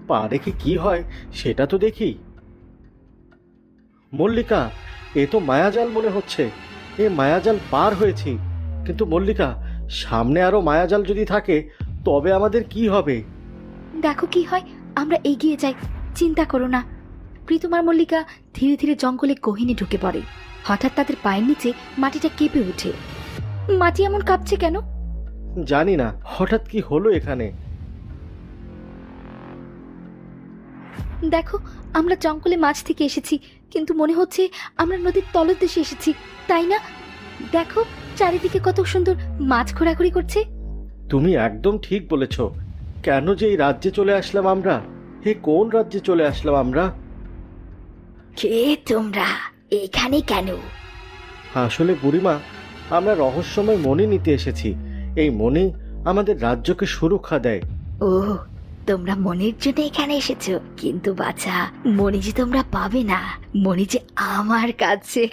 পা রেখে কি হয় সেটা তো দেখি। মল্লিকা, এ তো মায়াজাল মনে হচ্ছে। এ মায়াজাল পার হয়েছি, কিন্তু মল্লিকা, সামনে আরো মায়াজাল যদি থাকে তবে আমাদের কি হবে? দেখো কি হয়, আমরা এগিয়ে যাই, চিন্তা করো না। প্রীতম আর মল্লিকা ধীরে ধীরে জঙ্গলে গহীনে ঢুকে পড়ে। হঠাৎ তাদের পায়ের নিচে মাটিটা কেঁপে ওঠে। মাটি এমন কাঁপছে কেন? জানি না হঠাৎ কি হলো এখানে। দেখো, আমরা জঙ্গলে মাছ থেকে এসেছি, কিন্তু মনে হচ্ছে আমরা নদীর তলদেশে এসেছি, তাই না? দেখো, চারিদিকে কত সুন্দর মাছ ঘোরাঘুরি করছে। তুমি একদম ঠিক বলেছ। কেন যে এই রাজ্যে চলে আসলাম আমরা? হে, কোন রাজ্যে চলে আসলাম আমরা? কে তোমরা? এখানে কেন? আসলে বুড়িমা, আমরা রহস্যময় মণি নিতে এসেছি। এই মণি আমাদের রাজ্যকে সুরক্ষা দেয়। ও, তোমরা মনির জন্য এখানে এসেছো, কিন্তু বাছা, মনি যে তোমরা পাবে না। মনি যে আমার কাছে।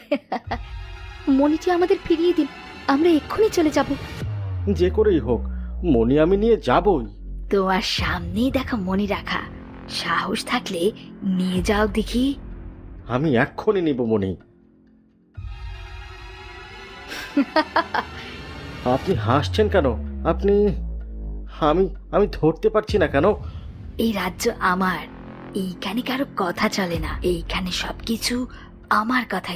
মনিটি আমাদের ফিরিয়ে দিন, আমরা এক্ষুনি চলে যাব। যে করেই হোক, মণি আমি নিয়ে যাবই। তোমার সামনেই দেখো মনি রাখা, সাহস থাকলে নিয়ে যাও দেখি। আমি এক্ষুনি নিব মণি। আপনি হাসছেন কেন? আপনি আমি আমি ধরতে পারছি না কেন? এই রাজ্য আমার, এইখানে কারো কথা চলে না, এইখানে সবকিছু আমার কথাই